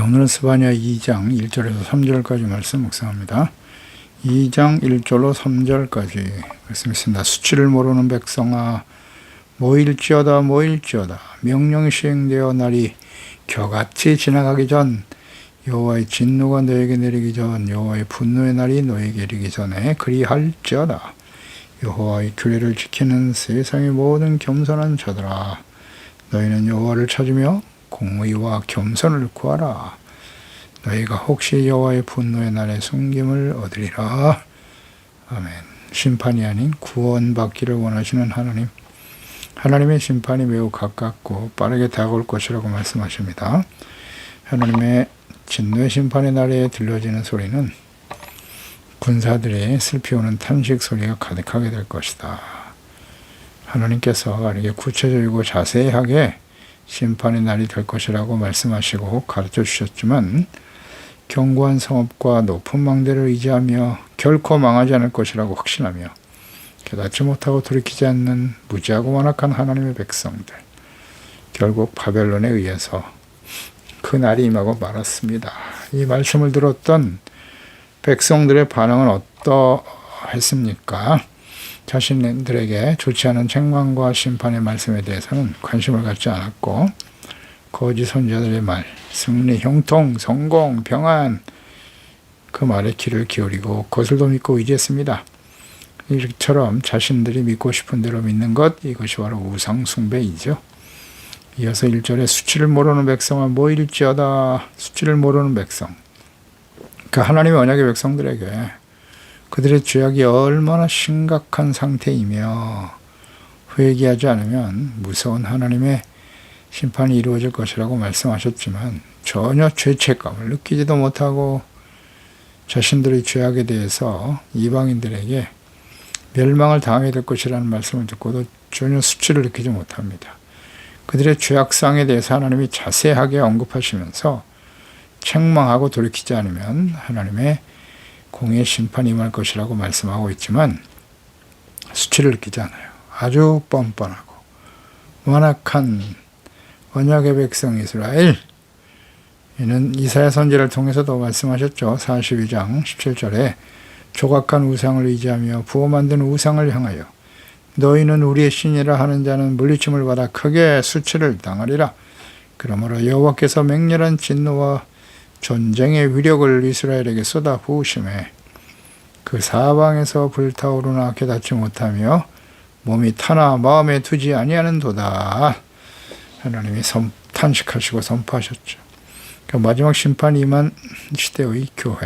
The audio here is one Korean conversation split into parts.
오늘은 스바냐 2장 1절에서 3절까지 말씀 묵상합니다. 2장 1절로 3절까지 말씀 있습니다. 수치를 모르는 백성아 모일지어다 모일지어다. 명령이 시행되어 날이 겨같이 지나가기 전, 여호와의 진노가 너에게 내리기 전, 여호와의 분노의 날이 너에게 이르기 전에 그리할지어다. 여호와의 규례를 지키는 세상의 모든 겸손한 자들아, 너희는 여호와를 찾으며 공의와 겸손을 구하라. 너희가 혹시 여호와의 분노의 날에 숨김을 얻으리라. 아멘. 심판이 아닌 구원받기를 원하시는 하나님, 하나님의 심판이 매우 가깝고 빠르게 다가올 것이라고 말씀하십니다. 하나님의 진노의 심판의 날에 들려지는 소리는 군사들의 슬피우는 탄식 소리가 가득하게 될 것이다. 하나님께서 이렇게 구체적이고 자세하게 심판의 날이 될 것이라고 말씀하시고 가르쳐 주셨지만, 견고한 성읍과 높은 망대를 의지하며 결코 망하지 않을 것이라고 확신하며 깨닫지 못하고 돌이키지 않는 무지하고 완악한 하나님의 백성들, 결국 바벨론에 의해서 그 날이 임하고 말았습니다. 이 말씀을 들었던 백성들의 반응은 어떠했습니까? 자신들에게 좋지 않은 책망과 심판의 말씀에 대해서는 관심을 갖지 않았고, 거짓 선지자들의 말, 승리, 형통, 성공, 평안, 그 말에 귀를 기울이고 그것을 믿고 의지했습니다. 이처럼 자신들이 믿고 싶은 대로 믿는 것, 이것이 바로 우상 숭배이죠. 이어서 1절에 수치를 모르는 백성아 모일지어다. 수치를 모르는 백성, 그 하나님의 언약의 백성들에게 그들의 죄악이 얼마나 심각한 상태이며 회개하지 않으면 무서운 하나님의 심판이 이루어질 것이라고 말씀하셨지만, 전혀 죄책감을 느끼지도 못하고 자신들의 죄악에 대해서 이방인들에게 멸망을 당하게 될 것이라는 말씀을 듣고도 전혀 수치를 느끼지 못합니다. 그들의 죄악상에 대해서 하나님이 자세하게 언급하시면서 책망하고 돌이키지 않으면 하나님의 공의 심판이 임할 것이라고 말씀하고 있지만, 수치를 느끼지 않아요. 아주 뻔뻔하고 완악한 언약의 백성 이스라엘, 이는 이사야 선지자를 통해서도 말씀하셨죠. 42장 17절에 조각한 우상을 의지하며 부어 만든 우상을 향하여 너희는 우리의 신이라 하는 자는 물리침을 받아 크게 수치를 당하리라. 그러므로 여호와께서 맹렬한 진노와 전쟁의 위력을 이스라엘에게 쏟아 부으심에 그 사방에서 불타오르나 깨닫지 못하며 몸이 타나 마음에 두지 아니하는도다. 하나님이 탄식하시고 선포하셨죠. 그러니까 마지막 심판이 임한 시대의 교회,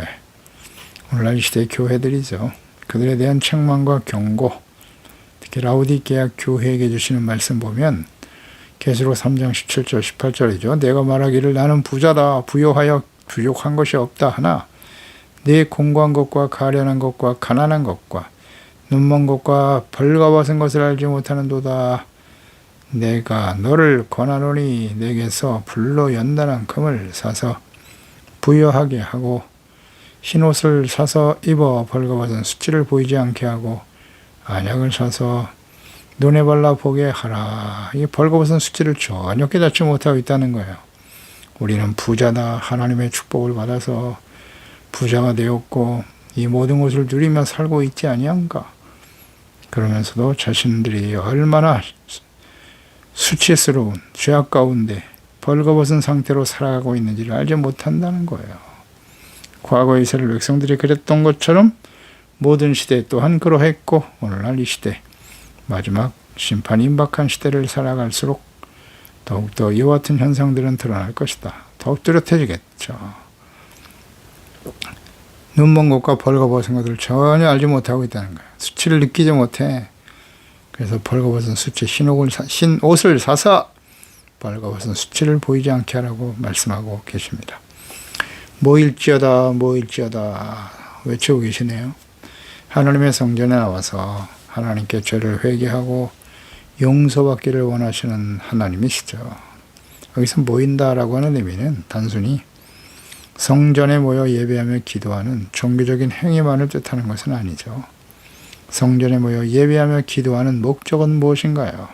오늘날 이 시대의 교회들이죠. 그들에 대한 책망과 경고, 특히 라우디게아 교회에게 주시는 말씀 보면 계시록 3장 17절 18절이죠. 내가 말하기를 나는 부자다, 부요하여 부족한 것이 없다 하나 내 공고한 것과 가련한 것과 가난한 것과 눈먼 것과 벌거벗은 것을 알지 못하는도다. 내가 너를 권하노니 내게서 불로 연단한 금을 사서 부여하게 하고 흰옷을 사서 입어 벌거벗은 수치를 보이지 않게 하고 안약을 사서 눈에 발라 보게 하라. 이 벌거벗은 수치를 전혀 깨닫지 못하고 있다는 거예요. 우리는 부자다, 하나님의 축복을 받아서 부자가 되었고 이 모든 것을 누리며 살고 있지 아니한가. 그러면서도 자신들이 얼마나 수치스러운 죄악 가운데 벌거벗은 상태로 살아가고 있는지를 알지 못한다는 거예요. 과거 이스라엘 백성들이 그랬던 것처럼 모든 시대 또한 그러했고, 오늘날 이 시대, 마지막 심판이 임박한 시대를 살아갈수록 더욱더 이와 같은 현상들은 드러날 것이다. 더욱 뚜렷해지겠죠. 눈먼 것과 벌거벗은 것을 전혀 알지 못하고 있다는 거예요. 수치를 느끼지 못해. 그래서 벌거벗은 수치, 흰 옷을 사서 벌거벗은 수치를 보이지 않게 하라고 말씀하고 계십니다. 모일지어다 모일지어다 외치고 계시네요. 하나님의 성전에 나와서 하나님께 죄를 회개하고 용서받기를 원하시는 하나님이시죠. 여기서 모인다라고 하는 의미는 단순히 성전에 모여 예배하며 기도하는 종교적인 행위만을 뜻하는 것은 아니죠. 성전에 모여 예배하며 기도하는 목적은 무엇인가요?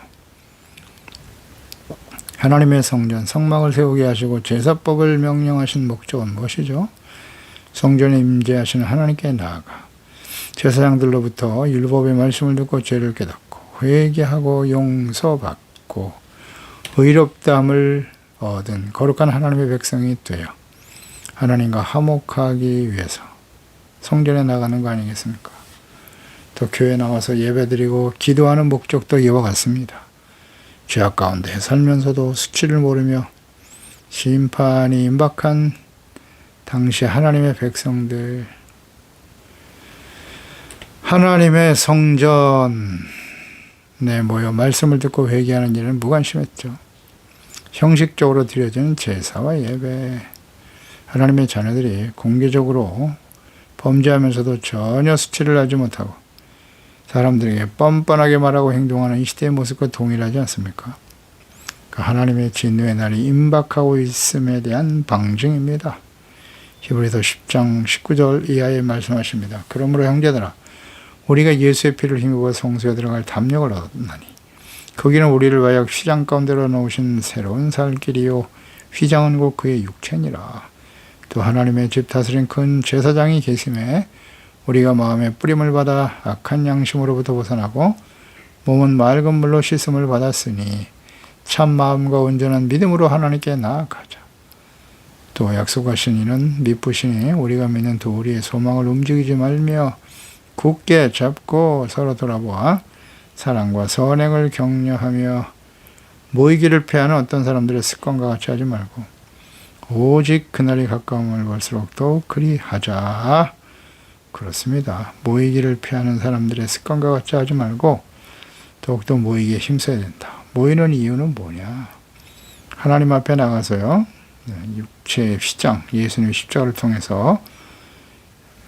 하나님의 성전, 성막을 세우게 하시고 제사법을 명령하신 목적은 무엇이죠? 성전에 임재하시는 하나님께 나아가 제사장들로부터 율법의 말씀을 듣고 죄를 깨닫고 회개하고 용서받고 의롭다함을 얻은 거룩한 하나님의 백성이 되어 하나님과 화목하기 위해서 성전에 나가는 거 아니겠습니까? 또 교회 나와서 예배드리고 기도하는 목적도 이와 같습니다. 죄악 가운데 살면서도 수치를 모르며 심판이 임박한 당시 하나님의 백성들, 하나님의 성전에 모여 말씀을 듣고 회개하는 일은 무관심했죠. 형식적으로 드려지는 제사와 예배, 하나님의 자녀들이 공개적으로 범죄하면서도 전혀 수치를 하지 못하고 사람들에게 뻔뻔하게 말하고 행동하는 이 시대의 모습과 동일하지 않습니까? 그 하나님의 진노의 날이 임박하고 있음에 대한 방증입니다. 히브리서 10장 19절 이하에 말씀하십니다. 그러므로 형제들아, 우리가 예수의 피를 힘입어 성소에 들어갈 담력을 얻었나니 거기는 우리를 위하여 휘장 가운데로 놓으신 새로운 살 길이요 휘장은 곧 그의 육체니라. 또 하나님의 집 다스린 큰 제사장이 계심에 우리가 마음의 뿌림을 받아 악한 양심으로부터 벗어나고 몸은 맑은 물로 씻음을 받았으니 참 마음과 온전한 믿음으로 하나님께 나아가자. 또 약속하신 이는 미쁘시니 우리가 믿는 또 우리의 소망을 움직이지 말며 굳게 잡고 서로 돌아보아 사랑과 선행을 격려하며 모이기를 패하는 어떤 사람들의 습관과 같이 하지 말고 오직 그날이 가까움을 볼수록 더욱 그리하자. 그렇습니다. 모이기를 피하는 사람들의 습관과 같이 하지 말고 더욱더 모이기에 힘써야 된다. 모이는 이유는 뭐냐? 하나님 앞에 나가서요. 육체의 휘장, 예수님의 십자가를 통해서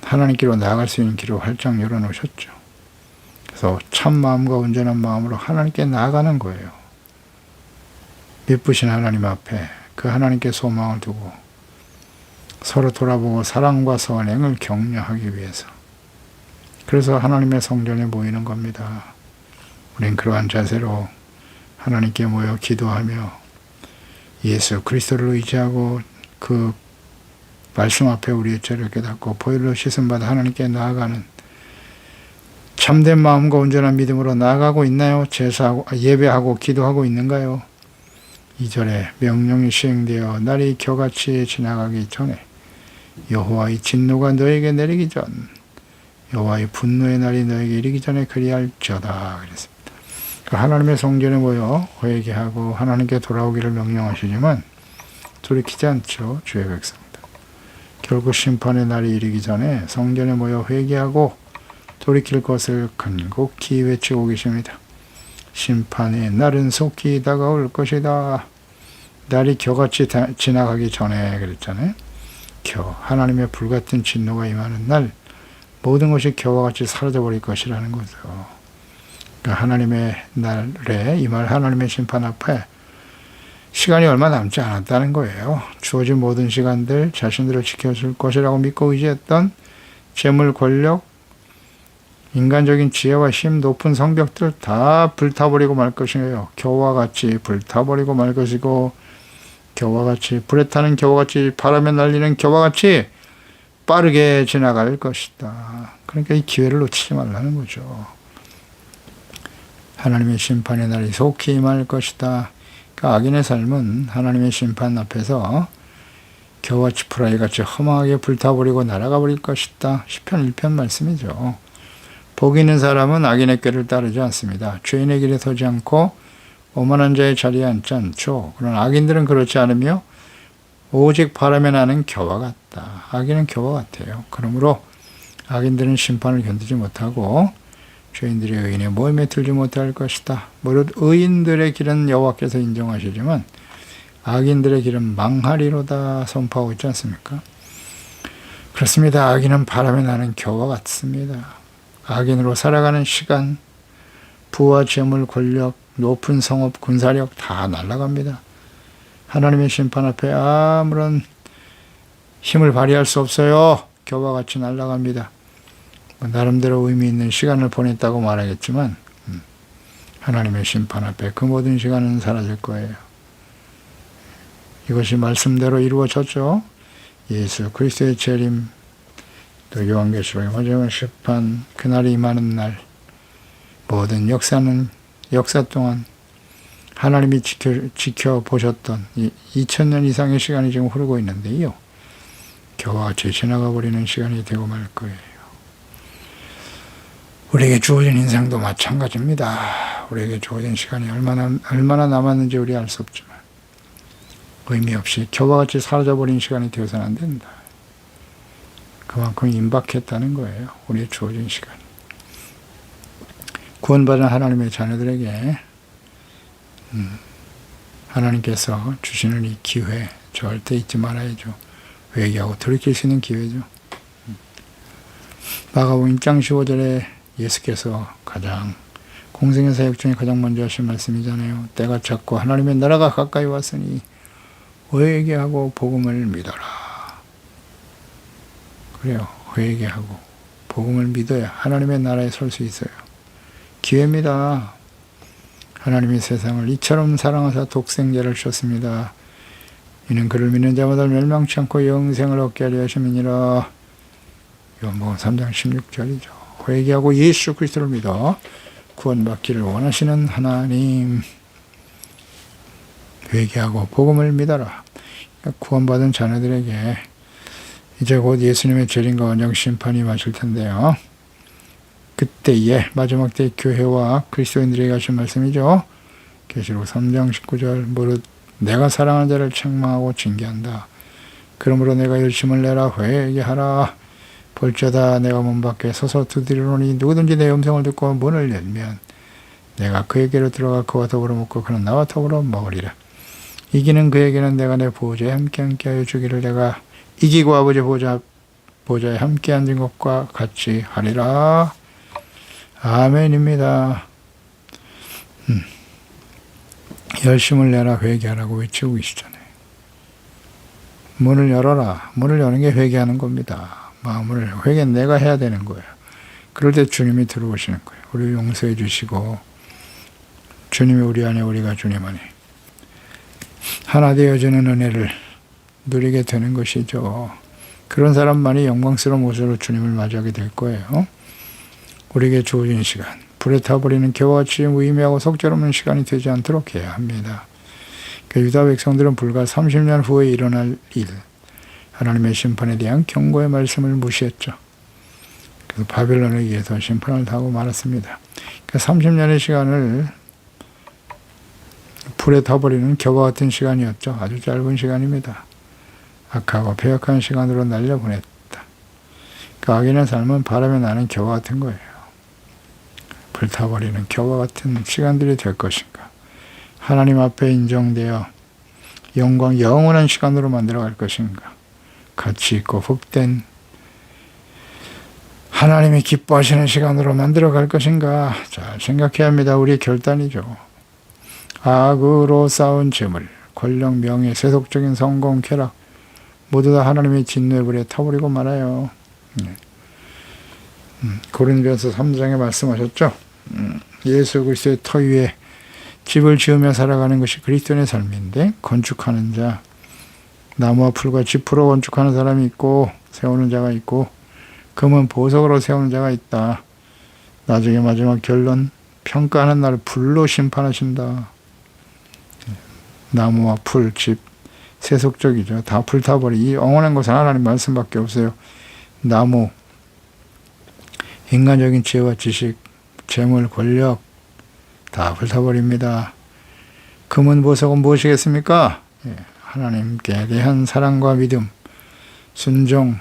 하나님께로 나아갈 수 있는 길을 활짝 열어놓으셨죠. 그래서 참 마음과 온전한 마음으로 하나님께 나아가는 거예요. 미쁘신 하나님 앞에 그 하나님께 소망을 두고 서로 돌아보고 사랑과 선행을 격려하기 위해서. 그래서 하나님의 성전에 모이는 겁니다. 우린 그러한 자세로 하나님께 모여 기도하며 예수 그리스도를 의지하고 그 말씀 앞에 우리의 죄를 깨닫고 보혈로 씻음받아 하나님께 나아가는 참된 마음과 온전한 믿음으로 나아가고 있나요? 예배하고 기도하고 있는가요? 2절에 명령이 시행되어 날이 겨같이 지나가기 전에 여호와의 진노가 너에게 내리기 전 여호와의 분노의 날이 너에게 이르기 전에 그리할지어다 그랬습니다. 하나님의 성전에 모여 회개하고 하나님께 돌아오기를 명령하시지만 돌이키지 않죠. 주의 백성들. 결국 심판의 날이 이르기 전에 성전에 모여 회개하고 돌이킬 것을 간곡히 외치고 계십니다. 심판의 날은 속히 다가올 것이다. 날이 겨같이 지나가기 전에 그랬잖아요. 하나님의 불같은 진노가 임하는 날 모든 것이 겨와 같이 사라져버릴 것이라는 거죠. 그러니까 하나님의 날에 임할 하나님의 심판 앞에 시간이 얼마 남지 않았다는 거예요. 주어진 모든 시간들 자신들을 지켜줄 것이라고 믿고 의지했던 재물, 권력, 인간적인 지혜와 힘, 높은 성벽들 다 불타버리고 말 것이에요. 겨와 같이 불타버리고 말 것이고 겨와 같이 불에 타는 겨와 같이 바람에 날리는 겨와 같이 빠르게 지나갈 것이다. 그러니까 이 기회를 놓치지 말라는 거죠. 하나님의 심판의 날이 속히 임할 것이다. 그러니까 악인의 삶은 하나님의 심판 앞에서 겨와같이 불아이같이 허망하게 불타버리고 날아가 버릴 것이다. 시편 1편 말씀이죠. 복 있는 사람은 악인의 꾀를 따르지 않습니다. 죄인의 길에 서지 않고 오만한 자의 자리에 앉지 않죠. 그러나 악인들은 그렇지 않으며 오직 바람에 나는 겨와 같다. 악인은 겨와 같아요. 그러므로 악인들은 심판을 견디지 못하고 죄인들의 의인의 모임에 들지 못할 것이다. 무릇 의인들의 길은 여호와께서 인정하시지만 악인들의 길은 망하리로다 선포하고 있지 않습니까? 그렇습니다. 악인은 바람에 나는 겨와 같습니다. 악인으로 살아가는 시간, 부와 재물, 권력, 높은 성업, 군사력 다 날아갑니다. 하나님의 심판 앞에 아무런 힘을 발휘할 수 없어요. 겨와 같이 날아갑니다. 나름대로 의미 있는 시간을 보냈다고 말하겠지만 하나님의 심판 앞에 그 모든 시간은 사라질 거예요. 이것이 말씀대로 이루어졌죠. 예수 그리스도의 재림, 또 요한계시록의 마지막 심판, 그날이 임하는 날, 모든 역사 동안 하나님이 지켜보셨던 2000년 이상의 시간이 지금 흐르고 있는데요. 겨와 같이 지나가 버리는 시간이 되고 말 거예요. 우리에게 주어진 인생도 마찬가지입니다. 우리에게 주어진 시간이 얼마나 남았는지 우리 알 수 없지만 의미 없이 겨와 같이 사라져버린 시간이 되어서는 안 된다. 그만큼 임박했다는 거예요. 우리의 주어진 시간이. 구원받은 하나님의 자녀들에게 하나님께서 주시는 이 기회 절대 잊지 말아야죠. 회개하고 돌이킬 수 있는 기회죠. 마가복음 1장 15절에 예수께서 가장 공생의 사역 중에 가장 먼저 하신 말씀이잖아요. 때가 찼고 하나님의 나라가 가까이 왔으니 회개하고 복음을 믿어라. 그래요. 회개하고 복음을 믿어야 하나님의 나라에 설 수 있어요. 기회입니다. 하나님이 세상을 이처럼 사랑하사 독생자를 주셨습니다. 이는 그를 믿는 자마다 멸망치 않고 영생을 얻게 하려 하심이니라. 요한복음 3장 16절이죠. 회개하고 예수 그리스도를 믿어 구원받기를 원하시는 하나님. 회개하고 복음을 믿어라. 구원받은 자녀들에게 이제 곧 예수님의 재림과 원정 심판이 임하실 텐데요. 그때에 마지막 때 교회와 그리스도인들에게 하신 말씀이죠. 계시록 3장 19절 무릇 내가 사랑하는 자를 책망하고 징계한다. 그러므로 내가 열심을 내라. 회개하라. 볼지어다 내가 문 밖에 서서 두드리노니 누구든지 내 음성을 듣고 문을 열면 내가 그에게로 들어가 그와 더불어 먹고 그는 나와 더불어 먹으리라. 이기는 그에게는 내가 내 보좌에 함께 하여 주기를 내가 이기고 아버지 보좌에 함께 앉은 것과 같이 하리라. 아멘입니다. 열심을 내라. 회개하라고 외치고 계시잖아요. 문을 열어라. 문을 여는 게 회개하는 겁니다. 마음을 회개는 내가 해야 되는 거예요. 그럴 때 주님이 들어오시는 거예요. 우리를 용서해 주시고 주님이 우리 안에 우리가 주님 안에 하나 되어주는 은혜를 누리게 되는 것이죠. 그런 사람만이 영광스러운 모습으로 주님을 맞이하게 될 거예요. 우리에게 주어진 시간, 불에 타버리는 겨와 같이 무의미하고 속절없는 시간이 되지 않도록 해야 합니다. 유다 백성들은 불과 30년 후에 일어날 일, 하나님의 심판에 대한 경고의 말씀을 무시했죠. 그래서 바벨론에 의해서 심판을 당하고 말았습니다. 30년의 시간을 불에 타버리는 겨와 같은 시간이었죠. 아주 짧은 시간입니다. 악하고 배역한 시간으로 날려보냈다. 그 악인의 삶은 바람에 나는 겨와 같은 거예요. 불타버리는 겨와 같은 시간들이 될 것인가. 하나님 앞에 인정되어 영원한 시간으로 만들어갈 것인가. 가치 있고 복된 하나님이 기뻐하시는 시간으로 만들어갈 것인가. 잘 생각해야 합니다. 우리의 결단이죠. 악으로 쌓은 재물, 권력, 명예, 세속적인 성공, 쾌락 모두 다 하나님의 진노의 불에 타버리고 말아요. 고린도전서 3장에 말씀하셨죠. 예수 그리스도의 터 위에 집을 지으며 살아가는 것이 그리스도인의 삶인데, 건축하는 자, 나무와 풀과 짚으로 건축하는 사람이 있고 세우는 자가 있고 금은 보석으로 세우는 자가 있다. 나중에 마지막 결론, 평가하는 날 불로 심판하신다. 나무와 풀, 집, 세속적이죠. 다 불타버리. 이 영원한 것은 하나님 말씀밖에 없어요. 나무, 인간적인 지혜와 지식, 재물, 권력 다 불타버립니다. 금은 보석은 무엇이겠습니까? 하나님께 대한 사랑과 믿음, 순종.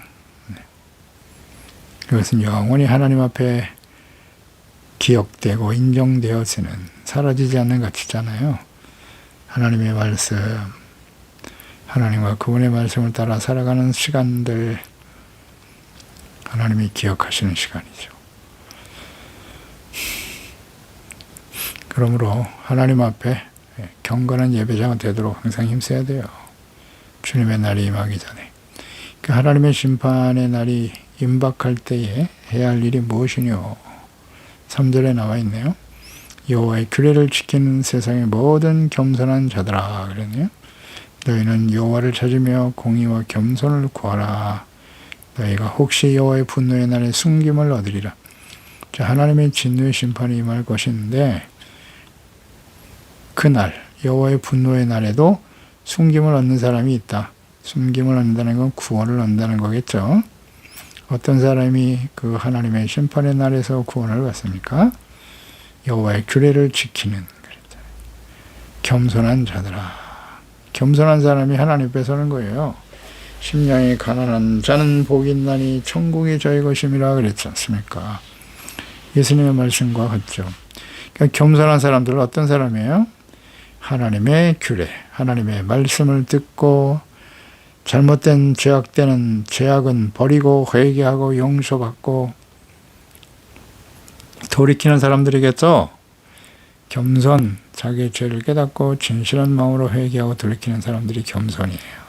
이것은 영원히 하나님 앞에 기억되고 인정되어서는 사라지지 않는 가치잖아요. 하나님의 말씀, 하나님과 그분의 말씀을 따라 살아가는 시간들, 하나님이 기억하시는 시간이죠. 그러므로 하나님 앞에 경건한 예배자가 되도록 항상 힘써야 돼요. 주님의 날이 임하기 전에. 그 하나님의 심판의 날이 임박할 때에 해야 할 일이 무엇이뇨? 3절에 나와 있네요. 여호와의 규례를 지키는 세상의 모든 겸손한 자들아, 그러네요. 너희는 여호와를 찾으며 공의와 겸손을 구하라. 너희가 혹시 여호와의 분노의 날에 숨김을 얻으리라. 자, 하나님의 진노의 심판이 임할 것인데 그날 여호와의 분노의 날에도 숨김을 얻는 사람이 있다. 숨김을 얻는다는 건 구원을 얻는다는 거겠죠. 어떤 사람이 그 하나님의 심판의 날에서 구원을 받습니까? 여호와의 규례를 지키는 겸손한 자들아. 겸손한 사람이 하나님 앞에 서는 거예요. 심령이 가난한 자는 복이 있나니 천국이 저희 것임이라 그랬지 않습니까? 예수님의 말씀과 같죠. 그러니까 겸손한 사람들은 어떤 사람이에요? 하나님의 규례, 하나님의 말씀을 듣고 잘못된 죄악은 버리고 회개하고 용서받고 돌이키는 사람들이겠죠. 겸손, 자기의 죄를 깨닫고 진실한 마음으로 회개하고 돌이키는 사람들이 겸손이에요.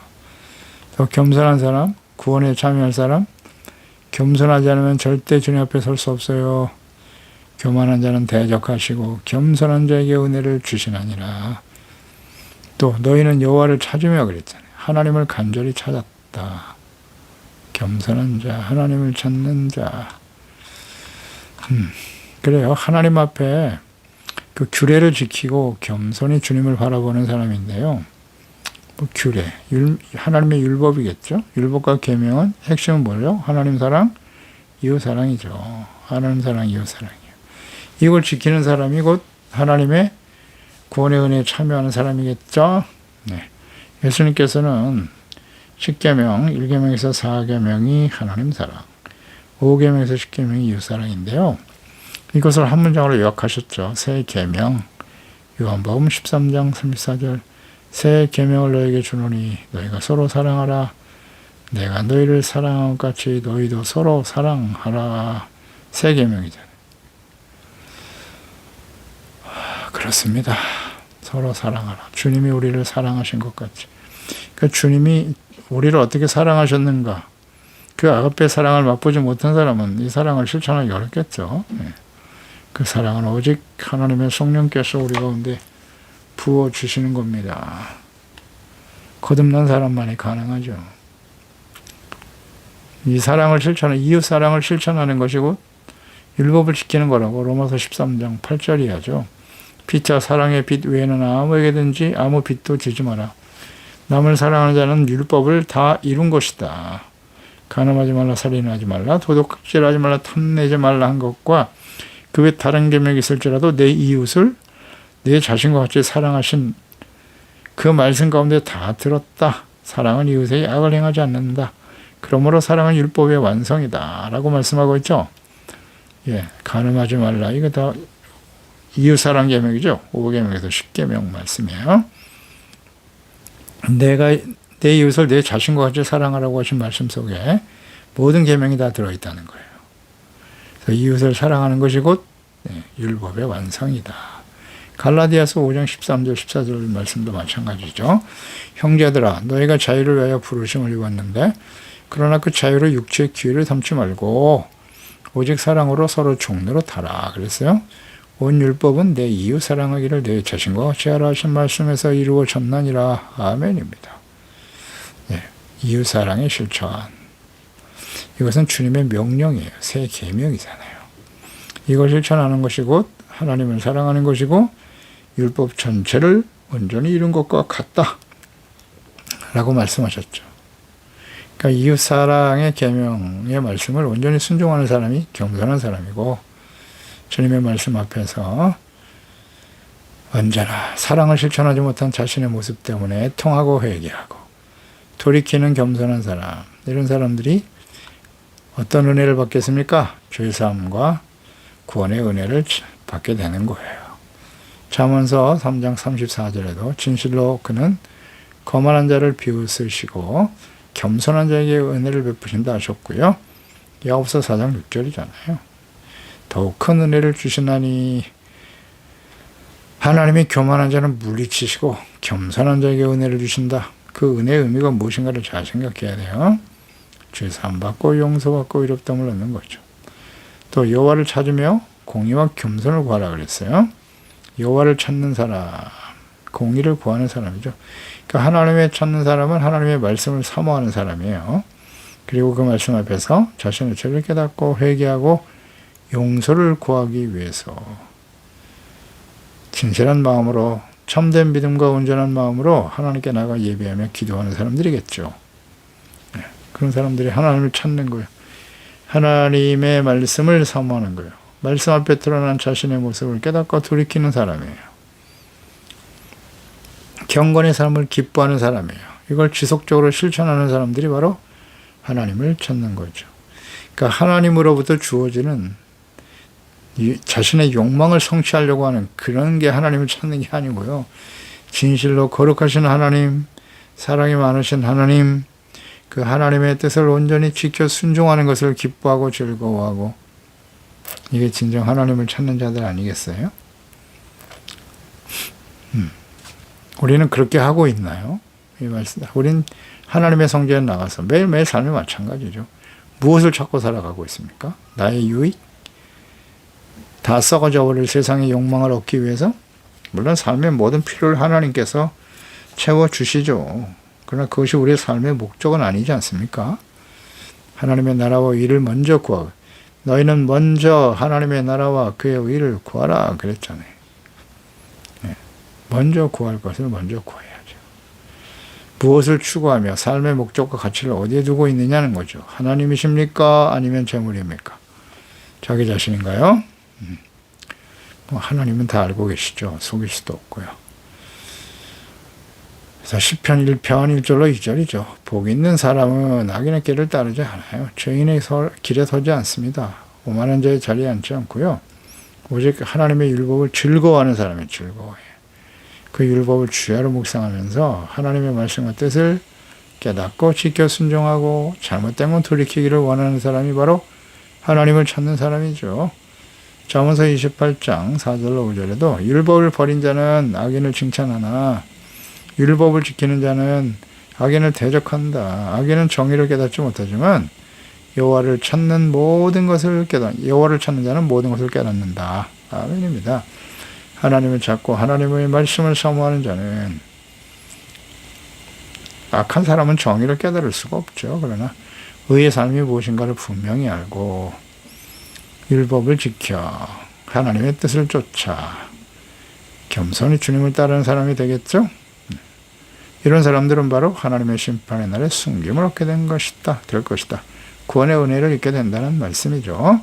또 겸손한 사람, 구원에 참여할 사람, 겸손하지 않으면 절대 주님 앞에 설 수 없어요. 교만한 자는 대적하시고 겸손한 자에게 은혜를 주시나니라. 또 너희는 여호와를 찾으며 그랬잖아요. 하나님을 간절히 찾았다. 겸손한 자, 하나님을 찾는 자. 그래요. 하나님 앞에 그 규례를 지키고 겸손히 주님을 바라보는 사람인데요. 뭐 규례, 하나님의 율법이겠죠. 율법과 계명은 핵심은 뭐죠? 하나님 사랑, 이웃 사랑이죠. 하나님 사랑, 이웃 사랑이에요. 이걸 지키는 사람이 곧 하나님의 구원의 은혜에 참여하는 사람이겠죠. 네. 예수님께서는 10계명, 1계명에서 4계명이 하나님 사랑, 5계명에서 10계명이 이웃 사랑인데요. 이것을 한 문장으로 요약하셨죠. 새 계명, 요한복음 13장 34절. 새 계명을 너에게 주노니 너희가 서로 사랑하라. 내가 너희를 사랑한 것 같이 너희도 서로 사랑하라. 새 계명이잖아요. 그렇습니다. 서로 사랑하라. 주님이 우리를 사랑하신 것 같이. 그러니까 주님이 우리를 어떻게 사랑하셨는가. 그 아가페 사랑을 맛보지 못한 사람은 이 사랑을 실천하기 어렵겠죠. 네. 그 사랑은 오직 하나님의 성령께서 우리 가운데 부어주시는 겁니다. 거듭난 사람만이 가능하죠. 이 사랑을 이웃 사랑을 실천하는 것이고 율법을 지키는 거라고 로마서 13장 8절이 하죠. 피차 사랑의 빛 외에는 아무에게든지 아무 빛도 주지 마라. 남을 사랑하는 자는 율법을 다 이룬 것이다. 간음하지 말라, 살인하지 말라, 도둑질하지 말라, 탐내지 말라 한 것과 그 외 다른 계명이 있을지라도 내 이웃을 내 자신과 같이 사랑하신 그 말씀 가운데 다 들었다. 사랑은 이웃에게 악을 행하지 않는다. 그러므로 사랑은 율법의 완성이다. 라고 말씀하고 있죠. 예, 간음하지 말라. 이거 다 이웃사랑 계명이죠. 5계명에서 10계명 말씀이에요. 내가 내 이웃을 내 자신과 같이 사랑하라고 하신 말씀 속에 모든 계명이 다 들어있다는 거예요. 그래서 이웃을 사랑하는 것이 곧 율법의 완성이다. 갈라디아서 5장 13절 14절 말씀도 마찬가지죠. 형제들아 너희가 자유를 위하여 부르심을 입었는데 그러나 그 자유로 육체의 기회를 삼지 말고 오직 사랑으로 서로 종노릇하라 그랬어요. 온 율법은 내 이웃 사랑하기를 내 자신과 같이 하라 하신 말씀에서 이루어졌나니라. 아멘입니다. 네, 이웃 사랑의 실천. 이것은 주님의 명령이에요. 새 계명이잖아요. 이걸 실천하는 것이 곧 하나님을 사랑하는 것이고 율법 전체를 온전히 이룬 것과 같다. 라고 말씀하셨죠. 그러니까 이웃 사랑의 계명의 말씀을 온전히 순종하는 사람이 겸손한 사람이고 주님의 말씀 앞에서 언제나 사랑을 실천하지 못한 자신의 모습 때문에 애통하고 회개하고 돌이키는 겸손한 사람, 이런 사람들이 어떤 은혜를 받겠습니까? 죄사함과 구원의 은혜를 받게 되는 거예요. 잠언서 3장 34절에도 진실로 그는 거만한 자를 비웃으시고 겸손한 자에게 은혜를 베푸신다 하셨고요. 야고보서 4장 6절이잖아요. 더욱 큰 은혜를 주시나니 하나님이 교만한 자는 물리치시고 겸손한 자에게 은혜를 주신다. 그 은혜의 의미가 무엇인가를 잘 생각해야 돼요. 죄사함 받고 용서받고 의롭다함을 얻는 거죠. 또 여호와를 찾으며 공의와 겸손을 구하라 그랬어요. 여호와를 찾는 사람, 공의를 구하는 사람이죠. 그러니까 하나님을 찾는 사람은 하나님의 말씀을 사모하는 사람이에요. 그리고 그 말씀 앞에서 자신의 죄를 깨닫고 회개하고 용서를 구하기 위해서 진실한 마음으로 참된 믿음과 온전한 마음으로 하나님께 나가 예배하며 기도하는 사람들이겠죠. 그런 사람들이 하나님을 찾는 거예요. 하나님의 말씀을 사모하는 거예요. 말씀 앞에 드러난 자신의 모습을 깨닫고 돌이키는 사람이에요. 경건의 삶을 기뻐하는 사람이에요. 이걸 지속적으로 실천하는 사람들이 바로 하나님을 찾는 거죠. 그러니까 하나님으로부터 주어지는 자신의 욕망을 성취하려고 하는 그런 게 하나님을 찾는 게 아니고요. 진실로 거룩하신 하나님, 사랑이 많으신 하나님, 그 하나님의 뜻을 온전히 지켜 순종하는 것을 기뻐하고 즐거워하고, 이게 진정 하나님을 찾는 자들 아니겠어요? 우리는 그렇게 하고 있나요? 이 말씀. 우린 하나님의 성전에 나가서 매일매일 삶이 마찬가지죠. 무엇을 찾고 살아가고 있습니까? 나의 유익? 다 썩어져 버릴 세상의 욕망을 얻기 위해서? 물론 삶의 모든 필요를 하나님께서 채워주시죠. 그러나 그것이 우리의 삶의 목적은 아니지 않습니까? 하나님의 나라와 의를 먼저 구하고, 너희는 먼저 하나님의 나라와 그의 의를 구하라 그랬잖아요. 먼저 구할 것을 먼저 구해야죠. 무엇을 추구하며 삶의 목적과 가치를 어디에 두고 있느냐는 거죠. 하나님이십니까? 아니면 재물입니까? 자기 자신인가요? 하나님은 다 알고 계시죠. 속일 수도 없고요. 그래서 시편 1편 1절로 2절이죠. 복 있는 사람은 악인의 길을 따르지 않아요. 죄인의 길에 서지 않습니다. 오만한 자의 자리에 앉지 않고요. 오직 하나님의 율법을 즐거워하는 사람이 즐거워해요. 그 율법을 주야로 묵상하면서 하나님의 말씀과 뜻을 깨닫고 지켜 순종하고 잘못된 건 돌이키기를 원하는 사람이 바로 하나님을 찾는 사람이죠. 잠언서 28장 4절로 5절에도 율법을 버린 자는 악인을 칭찬하나 율법을 지키는 자는 악인을 대적한다. 악인은 정의를 깨닫지 못하지만 여호와를 찾는 자는 모든 것을 깨닫는다. 아멘입니다. 하나님을 찾고 하나님의 말씀을 사모하는 자는, 악한 사람은 정의를 깨달을 수가 없죠. 그러나 의의 삶이 무엇인가를 분명히 알고 율법을 지켜 하나님의 뜻을 쫓아 겸손히 주님을 따르는 사람이 되겠죠. 이런 사람들은 바로 하나님의 심판의 날에 숨김을 얻게 될 것이다. 구원의 은혜를 입게 된다는 말씀이죠.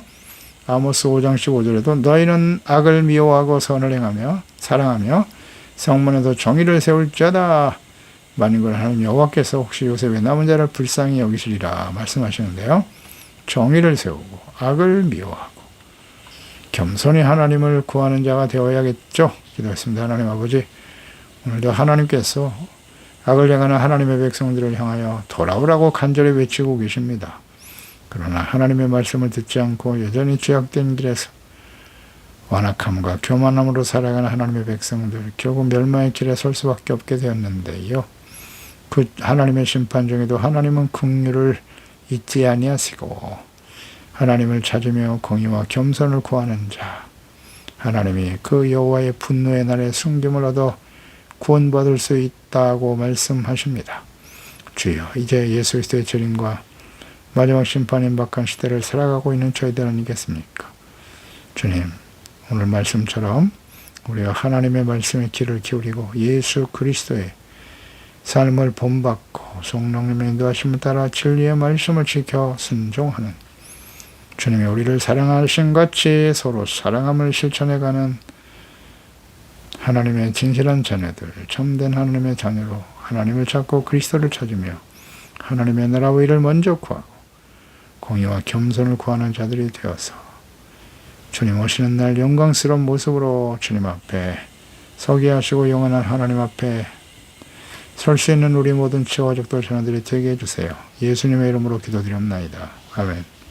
아모스 5장 15절에도 너희는 악을 미워하고 선을 행하며 사랑하며 성문에도 정의를 세울 자다. 만민의 하나님 여호와께서 혹시 요셉의 남은 자를 불쌍히 여기시리라 말씀하시는데요. 정의를 세우고 악을 미워하고 겸손히 하나님을 구하는 자가 되어야겠죠. 기도했습니다. 하나님 아버지, 오늘도 하나님께서 악을 행하는 하나님의 백성들을 향하여 돌아오라고 간절히 외치고 계십니다. 그러나 하나님의 말씀을 듣지 않고 여전히 죄악된 길에서 완악함과 교만함으로 살아가는 하나님의 백성들, 결국 멸망의 길에 설 수밖에 없게 되었는데요. 그 하나님의 심판 중에도 하나님은 긍휼을 잊지 아니하시고 하나님을 찾으며 공의와 겸손을 구하는 자, 하나님이 그 여호와의 분노의 날에 숨김을 얻어 구원받을 수 있다고 말씀하십니다. 주여, 이제 예수 그리스도의 재림과 마지막 심판의 임박한 시대를 살아가고 있는 저희들 아니겠습니까? 주님, 오늘 말씀처럼 우리가 하나님의 말씀에 귀를 기울이고 예수 그리스도의 삶을 본받고 성령님의 인도하심을 따라 진리의 말씀을 지켜 순종하는, 주님이 우리를 사랑하신 같이 서로 사랑함을 실천해가는 하나님의 진실한 자녀들, 참된 하나님의 자녀로 하나님을 찾고 그리스도를 찾으며 하나님의 나라와 의를 먼저 구하고 공의와 겸손을 구하는 자들이 되어서 주님 오시는 날 영광스러운 모습으로 주님 앞에 서게 하시고 영원한 하나님 앞에 설 수 있는 우리 모든 지와 가족들 자녀들이 되게 해주세요. 예수님의 이름으로 기도드립나이다. 아멘.